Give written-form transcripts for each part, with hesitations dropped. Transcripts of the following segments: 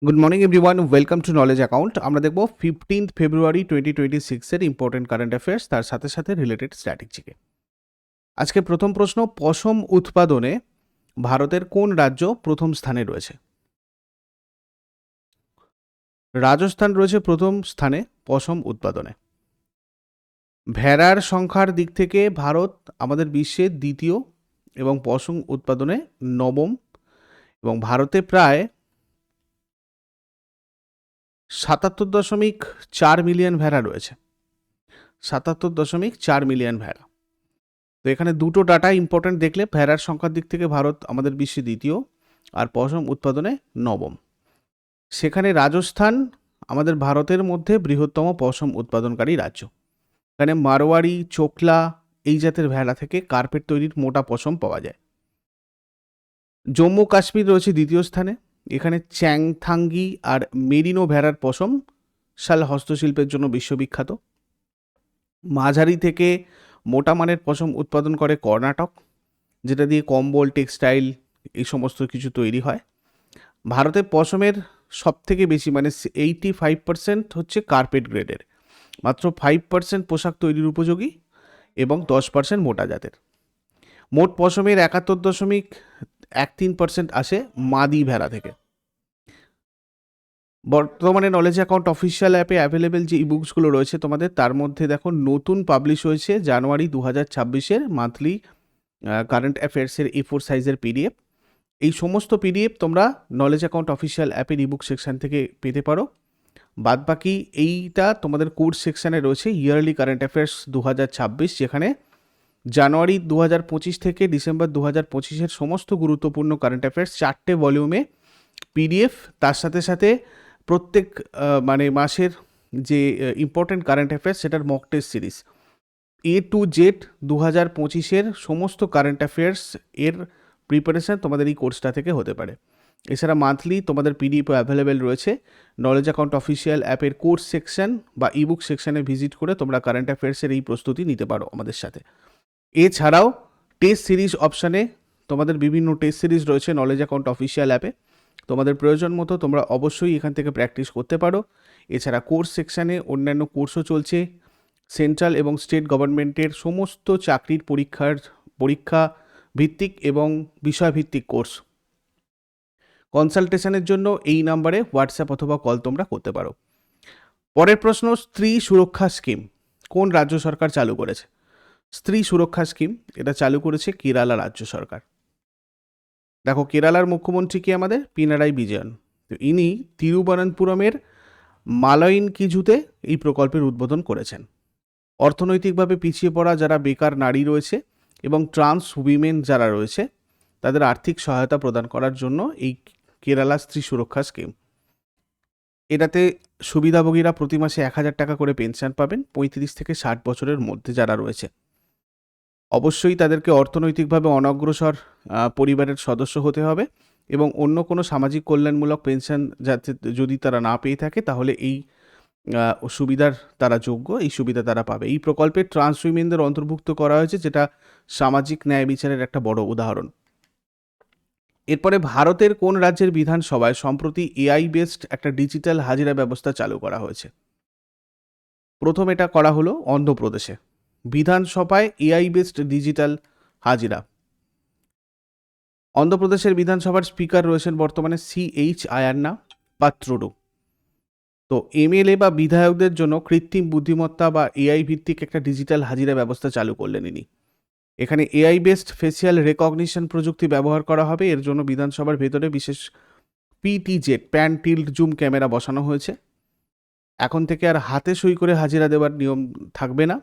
Good morning everyone, welcome to knowledge account. আমরা দেখব 15 ফেব্রুয়ারি 2026 এর ইম্পর্টেন্ট কারেন্ট অ্যাফেয়ার্স, তার সাথে সাথে রিলেটেড স্ট্র্যাটেজিকে। আজকে প্রথম প্রশ্ন, পশম উৎপাদনে ভারতের কোন রাজ্য প্রথম স্থানে রয়েছে? রাজস্থান রয়েছে প্রথম স্থানে পশম উৎপাদনে। ভেড়ার সংখ্যার দিক থেকে ভারত আমাদের বিশ্বের দ্বিতীয় এবং পশম উৎপাদনে নবম, এবং ভারতে প্রায় 77.4 মিলিয়ন ভেড়া রয়েছে। 77.4 মিলিয়ন ভেড়া। তো এখানে দুটো ডাটা ইম্পর্টেন্ট দেখলে, ভেড়ার সংখ্যার দিক থেকে ভারত আমাদের বিশ্বে দ্বিতীয় আর পশম উৎপাদনে নবম। সেখানে রাজস্থান আমাদের ভারতের মধ্যে বৃহত্তম পশম উৎপাদনকারী রাজ্য। এখানে মারোয়ারি, চোকলা এই জাতের ভেড়া থেকে কার্পেট তৈরির মোটা পশম পাওয়া যায়। জম্মু কাশ্মীর রয়েছে দ্বিতীয় স্থানে। এখানে চ্যাংথাঙ্গি আর মেরিনো ভেড়ার পশম শাল হস্তশিল্পের জন্য বিশ্ববিখ্যাত। মাঝারি থেকে মোটা মানের পশম উৎপাদন করে কর্ণাটক, যেটা দিয়ে কম্বল, টেক্সটাইল এই সমস্ত কিছু তৈরি হয়। ভারতে পশমের সব থেকে বেশি মানে 85% হচ্ছে কার্পেট গ্রেডের, মাত্র 5% পোশাক তৈরির উপযোগী এবং 10% মোটা জাতের। মোট পশমের 71.13% আসে মাদি ভেড়া থেকে। বর্তমানে নলেজ অ্যাকাউন্ট অফিসিয়াল অ্যাপে অ্যাভেলেবেল যে ইবুকসগুলো রয়েছে তোমাদের, তার মধ্যে দেখো নতুন পাবলিশ হয়েছে জানুয়ারি 2026-এর মান্থলি কারেন্ট অ্যাফেয়ার্সের A4 সাইজের পিডিএফ। এই সমস্ত পিডিএফ তোমরা নলেজ অ্যাকাউন্ট অফিসিয়াল অ্যাপের ইবুক সেকশন থেকে পেতে পারো। বাদবাকি এইটা তোমাদের কোর্স সেকশানে রয়েছে ইয়ারলি কারেন্ট অ্যাফেয়ার্স 2026, যেখানে জানুয়ারি 2025 থেকে ডিসেম্বর 2025-এর সমস্ত গুরুত্বপূর্ণ কারেন্ট অ্যাফেয়ার্স 4টে ভলিউমে পিডিএফ, তার সাথে সাথে প্রত্যেক মানে মাসের যে ইম্পর্টেন্ট কারেন্ট অ্যাফেয়ার্স সেটার mock test series A to Z 2025-এর সমস্ত কারেন্ট অ্যাফেয়ার্স এর প্রিপারেশান তোমাদের এই কোর্সটা থেকে হতে পারে। এছাড়া মান্থলি তোমাদের পিডিএফও অ্যাভেলেবেল রয়েছে। নলেজ অ্যাকাউন্ট অফিসিয়াল অ্যাপের কোর্স সেকশন বা ইবুক সেকশনে ভিজিট করে তোমরা কারেন্ট অ্যাফেয়ার্সের এই প্রস্তুতি নিতে পারো আমাদের সাথে। এছাড়াও টেস্ট সিরিজ অপশানে তোমাদের বিভিন্ন টেস্ট সিরিজ রয়েছে নলেজ অ্যাকাউন্ট অফিসিয়াল অ্যাপে। তোমাদের প্রয়োজন মতো তোমরা অবশ্যই এখান থেকে প্র্যাকটিস করতে পারো। এছাড়া কোর্স সেকশানে অন্যান্য কোর্সও চলছে। সেন্ট্রাল এবং স্টেট গভর্নমেন্টের সমস্ত চাকরির পরীক্ষা ভিত্তিক এবং বিষয়ভিত্তিক কোর্স কনসালটেশনের জন্য এই নাম্বারে হোয়াটসঅ্যাপ অথবা কল তোমরা করতে পারো। পরের প্রশ্ন, স্ত্রী সুরক্ষা স্কিম কোন রাজ্য সরকার চালু করেছে? স্ত্রী সুরক্ষা স্কিম এটা চালু করেছে কেরালা রাজ্য সরকার। দেখো, কেরালার মুখ্যমন্ত্রী কি আমাদের পিনারাই বিজয়ন। তো ইনি তিরুবনন্তপুরমের মালয়িনকিজুতে এই প্রকল্পের উদ্বোধন করেছেন। অর্থনৈতিকভাবে পিছিয়ে পড়া যারা বেকার নারী রয়েছে এবং ট্রান্স উইমেন যারা রয়েছে, তাদের আর্থিক সহায়তা প্রদান করার জন্য এই কেরালা স্ত্রী সুরক্ষা স্কিম। এটাতে সুবিধাভোগীরা প্রতি মাসে 1000 টাকা করে পেনশন পাবেন 35 থেকে 60 বছরের মধ্যে যারা রয়েছে। অবশ্যই তাদেরকে অর্থনৈতিকভাবে অনগ্রসর পরিবারের সদস্য হতে হবে এবং অন্য কোনো সামাজিক কল্যাণমূলক পেনশন যাতে যদি তারা না পেয়ে থাকে, তাহলে এই সুবিধার তারা যোগ্য, এই সুবিধা তারা পাবে। এই প্রকল্পে ট্রান্স উইমেনদের অন্তর্ভুক্ত করা হয়েছে, যেটা সামাজিক ন্যায় বিচারের একটা বড় উদাহরণ। এরপরে ভারতের কোন রাজ্যের বিধানসভায় সম্প্রতি এআই বেসড একটা ডিজিটাল হাজিরা ব্যবস্থা চালু করা হয়েছে? প্রথম এটা করা হলো অন্ধ্রপ্রদেশে, বিধানসভায় এআই বেসড ডিজিটাল হাজিরা। অন্ধ্রপ্রদেশের বিধানসভার স্পিকার রয়েছেন বর্তমানে CH আয়ান্না পাত্রুডু। তো এমএলএ বা বিধায়কদের জন্য কৃত্রিম বুদ্ধিমত্তা বা এআই ভিত্তিক একটা ডিজিটাল হাজিরা ব্যবস্থা চালু করলেন ইনি। এখানে এআই বেসড ফেসিয়াল রেকগনিশন প্রযুক্তি ব্যবহার করা হবে। এর জন্য বিধানসভার ভেতরে বিশেষ PTZ pan tilt zoom camera বসানো হয়েছে। এখন থেকে আর হাতে সই করে হাজিরা দেওয়ার নিয়ম থাকবে না।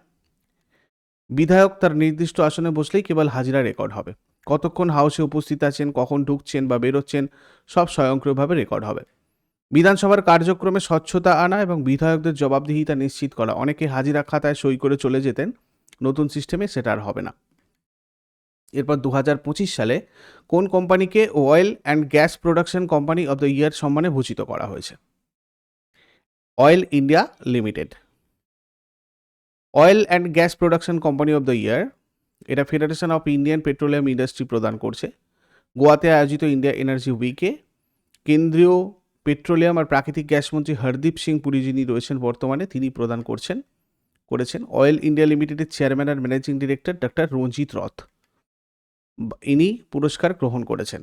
বিধায়ক তার নির্দিষ্ট আসনে বসলেই কেবল হাজিরা রেকর্ড হবে। কতক্ষণ হাউসে উপস্থিত আছেন, কখন ঢুকছেন বা বেরোচ্ছেন, সব স্বয়ংক্রিয়ভাবে রেকর্ড হবে। বিধানসভার কার্যক্রমে স্বচ্ছতা আনা এবং বিধায়কদের জবাবদিহিতা নিশ্চিত করা। অনেকে হাজিরা খাতায় সই করে চলে যেতেন, নতুন সিস্টেমে সেটা আর হবে না। এরপর 2025 সালে কোন কোম্পানিকে oil and gas production company of the year সম্মানে ভূষিত করা হয়েছে? Oil India Limited. Oil and gas production company of the year এটা federation of Indian petroleum industry প্রদান করছে। গোয়াতে আয়োজিত ইন্ডিয়া এনার্জি উইকে কেন্দ্রীয় পেট্রোলিয়াম আর প্রাকৃতিক গ্যাস মন্ত্রী হরদীপ সিং পুরী যিনি রয়েছেন বর্তমানে, তিনি প্রদান করেছেন। অয়েল ইন্ডিয়া লিমিটেডের চেয়ারম্যান আর ম্যানেজিং ডিরেক্টর ডক্টর রঞ্জিত রথ, ইনি পুরস্কার গ্রহণ করেছেন।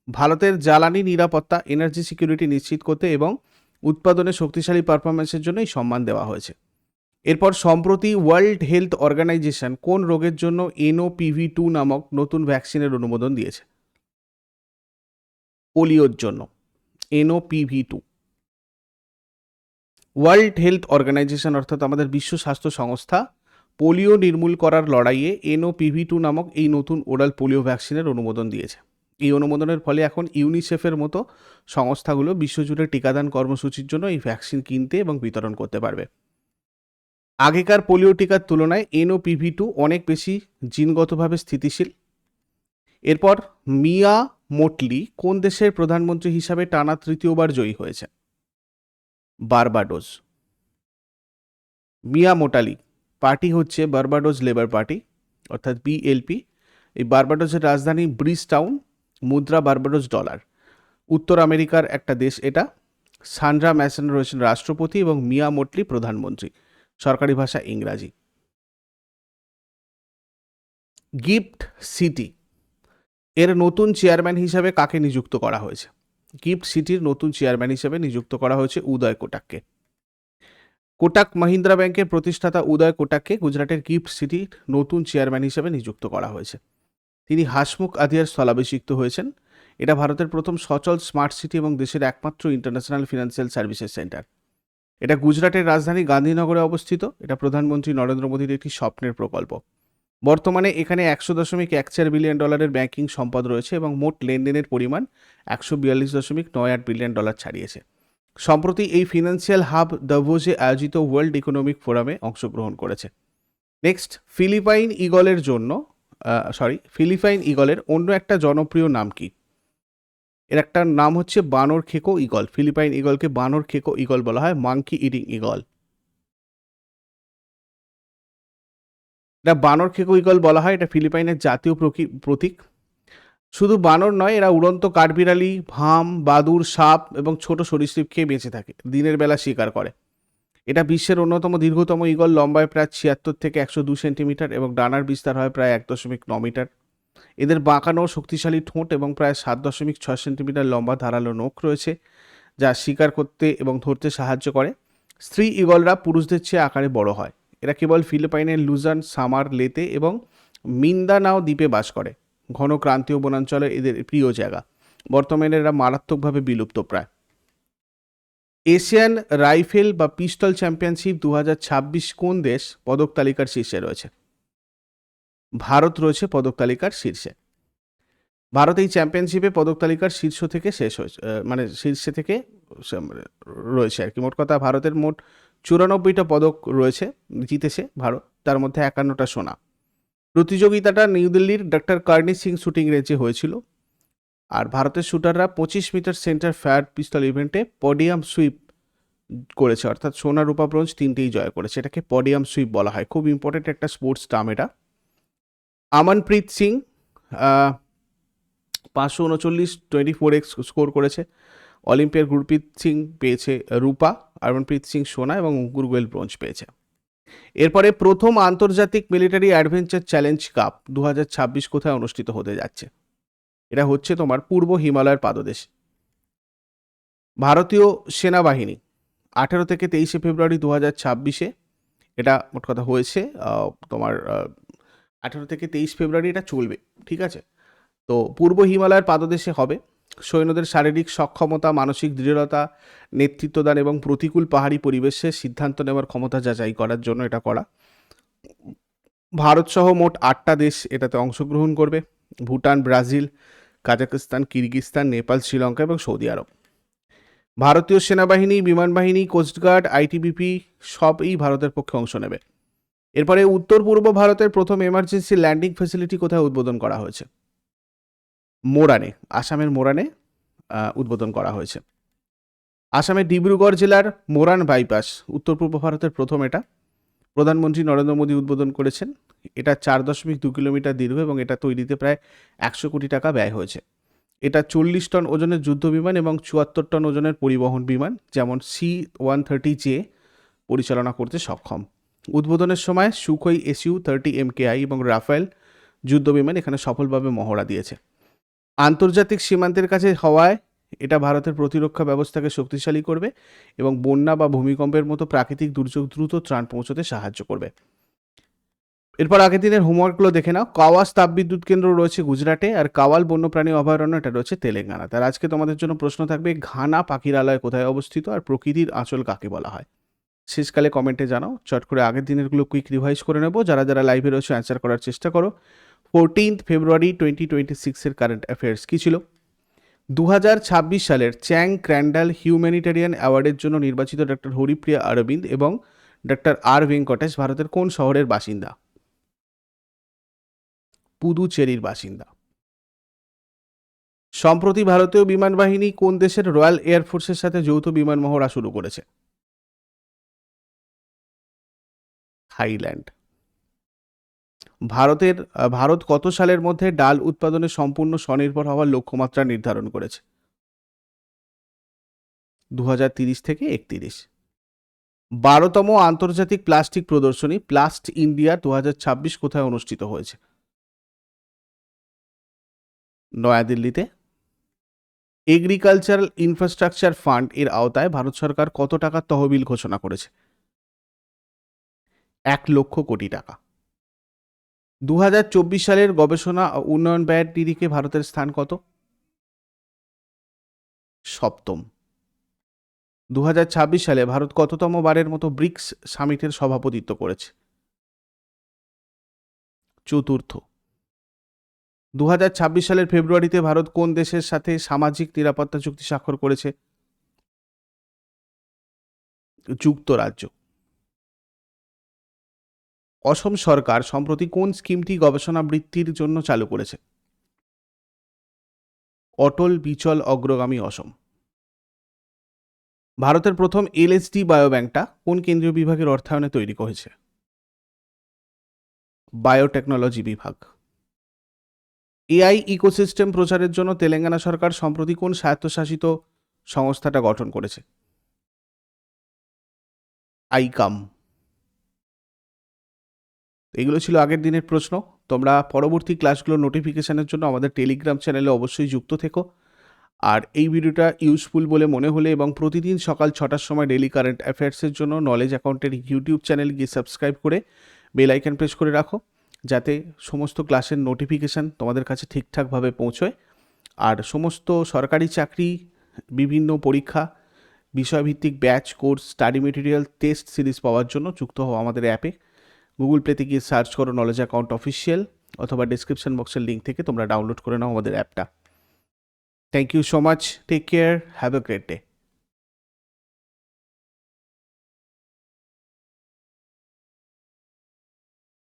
ভারতের জ্বালানি নিরাপত্তা, এনার্জি সিকিউরিটি নিশ্চিত করতে এবং উৎপাদনে শক্তিশালী পারফরমেন্সের জন্য এই সম্মান দেওয়া হয়েছে। এরপর সম্প্রতি ওয়ার্ল্ড হেলথ অর্গানাইজেশন কোন রোগের জন্য NOPV2 নামক নতুন ভ্যাকসিনের অনুমোদন দিয়েছে? পোলিওর জন্য NOPV2। ওয়ার্ল্ড হেলথ অর্গানাইজেশন অর্থাৎ আমাদের বিশ্ব স্বাস্থ্য সংস্থা পোলিও নির্মূল করার লড়াইয়ে NOPV2 নামক এই নতুন ওরাল পোলিও ভ্যাকসিনের অনুমোদন দিয়েছে। এই অনুমোদনের ফলে এখন ইউনিসেফের মতো সংস্থাগুলো বিশ্বজুড়ে টিকাদান কর্মসূচির জন্য এই ভ্যাকসিন কিনতে এবং বিতরণ করতে পারবে। আগেকার পোলিও টিকার তুলনায় NOPV2 অনেক বেশি জিনগতভাবে স্থিতিশীল। এরপর মিয়া মোটলি কোন দেশের প্রধানমন্ত্রী হিসাবে টানা তৃতীয়বার জয়ী হয়েছে? বার্বাডোস। মিয়া মোটালি পার্টি হচ্ছে বার্বাডোস লেবার পার্টি অর্থাৎ BLP। এই বার্বাডোসের রাজধানী ব্রিজ টাউন, মুদ্রা বার্বাডোস ডলার। উত্তর আমেরিকার একটা দেশ এটা। সান্ড্রা ম্যাসন রয়েছেন রাষ্ট্রপতি এবং মিয়া মোটলি প্রধানমন্ত্রী। সরকারি ভাষা ইংরাজি। গিফট সিটি এর নতুন চেয়ারম্যান হিসাবে কাকে নিযুক্ত করা হয়েছে? গিফট সিটির নতুন চেয়ারম্যান হিসেবে নিযুক্ত করা হয়েছে উদয় কোটাককে। কোটাক মহিন্দ্রা ব্যাংকের প্রতিষ্ঠাতা উদয় কোটাককে গুজরাটের গিফট সিটির নতুন চেয়ারম্যান হিসেবে নিযুক্ত করা হয়েছে। তিনি হাসমুখ আধিয়ার স্থলাভিষিক্ত হয়েছেন। এটা ভারতের প্রথম সচল স্মার্ট সিটি এবং দেশের একমাত্র ইন্টারন্যাশনাল ফিনান্সিয়াল সার্ভিসেস সেন্টার। এটা গুজরাটের রাজধানী গান্ধীনগরে অবস্থিত। এটা প্রধানমন্ত্রী নরেন্দ্র মোদীর একটি স্বপ্নের প্রকল্প। বর্তমানে এখানে $100.14 বিলিয়ন ব্যাংকিং সম্পদ রয়েছে এবং মোট লেনদেনের পরিমাণ $142.98 বিলিয়ন ছাড়িয়েছে। সম্প্রতি এই ফিনান্সিয়াল হাব দাভোসে আয়োজিত ওয়ার্ল্ড ইকোনমিক ফোরামে অংশগ্রহণ করেছে। নেক্সট, ফিলিপাইন ইগলের অন্য একটা জনপ্রিয় নাম কি? এর একটা নাম হচ্ছে বানর খেকো ইগল। ফিলিপাইন ইগলকে বানর খেকো ইগল বলা হয়, মাঙ্কি ইটিং ইগল। এটা বানর খেকো ইগল বলা হয়, এটা ফিলিপাইনের জাতীয় প্রতীক। শুধু বানর নয়, এরা উড়ন্ত কাঠবিড়ালি, ভাম, বাদুড়, সাপ এবং ছোট সরীসৃপ খেয়ে বেঁচে থাকে। দিনের বেলা শিকার করে। এটা বিশ্বের অন্যতম দীর্ঘতম ইগল। লম্বায় প্রায় 76 থেকে 102 সেন্টিমিটার এবং ডানার বিস্তার হয় প্রায় 1.9 মিটার। এদের বাঁকানো শক্তিশালী ঠোঁট এবং প্রায় 7.6 সেন্টিমিটার লম্বা ধারালো নখ রয়েছে, যা শিকার করতে এবং ধরতে সাহায্য করে। স্ত্রী ইগলরা পুরুষদের চেয়ে আকারে বড় হয়। এরা কেবল ফিলিপাইনের লুজান, সামার, লেতে এবং মিন্দানাও দ্বীপে বাস করে। ঘন ক্রান্তীয় বনাঞ্চলে এদের প্রিয় জায়গা। বর্তমানে এরা মারাত্মকভাবে বিলুপ্ত প্রায়। এশিয়ান রাইফেল বা পিস্তল চ্যাম্পিয়নশিপ 2026 কোন দেশ পদক তালিকার শীর্ষে রয়েছে? ভারত রয়েছে পদক তালিকার শীর্ষে। ভারত এই চ্যাম্পিয়নশিপে পদক তালিকার শীর্ষে থেকে রয়েছে আর কি। মোট কথা ভারতের মোট 94টা পদক রয়েছে, জিতেছে ভারত, তার মধ্যে 51টা সোনা। প্রতিযোগিতাটা নিউ দিল্লির ডক্টর কার্নি সিং শুটিং রেঞ্জে হয়েছিল। আর ভারতের শুটাররা 25 মিটার সেন্টার ফায়ার পিস্তল ইভেন্টে পডিয়াম সুইপ করেছে, অর্থাৎ সোনা, রূপা, ব্রোঞ্জ তিনটেই জয় করেছে। এটাকে পডিয়াম সুইপ বলা হয়। খুব ইম্পর্টেন্ট একটা স্পোর্টস টার্ম এটা। আমনপ্রীত সিং 539 24x স্কোর করেছে। অলিম্পিয়ার গুরপ্রীত সিং পেয়েছে রূপা, আমনপ্রীত সিং সোনা এবং অঙ্কুর গোয়েল ব্রোঞ্জ পেয়েছে। এরপরে প্রথম আন্তর্জাতিক মিলিটারি অ্যাডভেঞ্চার চ্যালেঞ্জ কাপ 2026 কোথায় অনুষ্ঠিত হতে যাচ্ছে? এটা হচ্ছে তোমার পূর্ব হিমালয়ের পাদদেশে। ভারতীয় সেনাবাহিনী 18 থেকে 23 ফেব্রুয়ারি 2026 এটা মোট কথা হয়েছে। তোমার 18 থেকে 23 ফেব্রুয়ারি এটা চলবে, ঠিক আছে? তো পূর্ব হিমালয়ের পাদদেশে হবে। সৈন্যদের শারীরিক সক্ষমতা, মানসিক দৃঢ়তা, নেতৃত্বদান এবং প্রতিকূল পাহাড়ি পরিবেশে সিদ্ধান্ত নেওয়ার ক্ষমতা যাচাই করার জন্য এটা করা। ভারতসহ মোট 8টা দেশ এটাতে অংশগ্রহণ করবে: ভুটান, ব্রাজিল, কাজাখস্তান, কিরগিজস্তান, নেপাল, শ্রীলঙ্কা এবং সৌদি আরব। ভারতীয় সেনাবাহিনী, বিমান বাহিনী, কোস্টগার্ড, ITBP সবই ভারতের পক্ষে অংশ নেবে। এরপরে উত্তর পূর্ব ভারতের প্রথম এমার্জেন্সি ল্যান্ডিং ফ্যাসিলিটি কোথায় উদ্বোধন করা হয়েছে? মোরানে, আসামের মোরানে উদ্বোধন করা হয়েছে। আসামের ডিব্রুগড় জেলার মোরান বাইপাস উত্তর পূর্ব ভারতের প্রথম। এটা প্রধানমন্ত্রী নরেন্দ্র মোদী উদ্বোধন করেছেন। এটা 4.2 কিলোমিটার দীর্ঘ এবং এটা তৈরিতে প্রায় 100 কোটি টাকা ব্যয় হয়েছে। এটা 40 টন ওজনের যুদ্ধ বিমান এবং 74 টন ওজনের পরিবহন বিমান যেমন C-130J পরিচালনা করতে সক্ষম। উদ্বোধনের সময় সুখোই Su-30 MKI এবং রাফেল যুদ্ধ বিমান এখানে সফলভাবে মহড়া দিয়েছে। আন্তর্জাতিক সীমান্তের কাছে হওয়ায় এটা ভারতের প্রতিরক্ষা ব্যবস্থাকে শক্তিশালী করবে এবং বন্যা বা ভূমিকম্পের মতো প্রাকৃতিক দুর্যোগ দ্রুত ত্রাণ পৌঁছতে সাহায্য করবে। এরপর আগের দিনের হোমওয়ার্কগুলো দেখে নাও। কাওয়াস তাপবিদ্যুৎ কেন্দ্র রয়েছে গুজরাটে, আর কাওয়াল বন্যপ্রাণী অভয়ারণ্য এটা রয়েছে তেলেঙ্গানাতে। আর আজকে তোমাদের জন্য প্রশ্ন থাকবে, ঘানা পাখিরালয় কোথায় অবস্থিত আর প্রকৃতির আঁচল কাকে বলা হয়? শেষকালে কমেন্টে জানাও। চট করে আগের দিনেরগুলো কুইক রিভাইজ করে নেবো। যারা যারা লাইভে রয়েছে অ্যান্সার করার চেষ্টা করো। 14 ফেব্রুয়ারি 2026 কারেন্ট অ্যাফেয়ার্স কী ছিল? 2026 সালের চ্যাং ক্র্যান্ডাল হিউম্যানিটেরিয়ান অ্যাওয়ার্ডের জন্য নির্বাচিত ডক্টর হরিপ্রিয়া অরবিন্দ এবং ডক্টর আর ভেঙ্কটেশ ভারতের কোন শহরের বাসিন্দা? পুদুচেরির বাসিন্দা। সম্প্রতি ভারতীয় বিমান বাহিনী কোন দেশের রয়্যাল এয়ারফোর্সের সাথে যৌথ বিমান মহড়া শুরু করেছে? থাইল্যান্ড। ভারত কত সালের মধ্যে ডাল উৎপাদনে সম্পূর্ণ স্বনির্ভর হওয়ার লক্ষ্যমাত্রা নির্ধারণ করেছে? 2030 থেকে 31। 12তম আন্তর্জাতিক প্লাস্টিক প্রদর্শনী প্লাস্ট ইন্ডিয়া 2026 কোথায় অনুষ্ঠিত হয়েছে? নয়াদিল্লিতে। এগ্রিকালচারাল ইনফ্রাস্ট্রাকচার ফান্ড এর আওতায় ভারত সরকার কত টাকার তহবিল ঘোষণা করেছে? 1 লক্ষ কোটি টাকা। 2024 সালের গবেষণা ও উন্নয়ন ব্যয়ের নিরিখে ভারতের স্থান কত? 7ম। 2026 সালে ভারত কততম বারের মতো ব্রিক্স সামিটের সভাপতিত্ব করেছে? 4র্থ। 2026 সালের ফেব্রুয়ারিতে ভারত কোন দেশের সাথে সামাজিক নিরাপত্তা চুক্তি স্বাক্ষর করেছে? যুক্তরাজ্য। অসম সরকার সম্প্রতি কোন স্কিমটি গবেষণা বৃত্তির জন্য চালু করেছে? অটল বিচল অগ্রগামী অসম। ভারতের প্রথম এলএসডি বায়োব্যাংকটা কোন কেন্দ্রীয় বিভাগের অর্থায়নে তৈরি হয়েছে? বায়োটেকনোলজি বিভাগ। এআই ইকোসিস্টেম প্রচারের জন্য তেলেঙ্গানা সরকার সম্প্রতি কোন স্বায়ত্তশাসিত সংস্থাটা গঠন করেছে? আইকাম। এগুলো ছিল আগের দিনের প্রশ্ন। তোমরা পরবর্তী ক্লাসগুলোর নোটিফিকেশনের জন্য আমাদের টেলিগ্রাম চ্যানেলে অবশ্যই যুক্ত থেকো। আর এই ভিডিওটা ইউজফুল বলে মনে হলে এবং প্রতিদিন সকাল 6টার সময় ডেইলি কারেন্ট অ্যাফেয়ার্সের জন্য নলেজ অ্যাকাউন্টের ইউটিউব চ্যানেল গিয়ে সাবস্ক্রাইব করে বেল আইকন প্রেস করে রাখো, যাতে সমস্ত ক্লাসের নোটিফিকেশান তোমাদের কাছে ঠিকঠাকভাবে পৌঁছয়। আর সমস্ত সরকারি চাকরি, বিভিন্ন পরীক্ষা, বিষয়ভিত্তিক batch, course, study material, test series পাওয়ার জন্য যুক্ত হও আমাদের অ্যাপে। গুগল প্লেতে গিয়ে সার্চ করো নলেজ অ্যাকাউন্ট অফিসিয়াল, অথবা ডিসক্রিপশন বক্সের লিঙ্ক থেকে তোমরা ডাউনলোড করে নাও আমাদের অ্যাপটা। Thank you so much. Take care. Have a great day.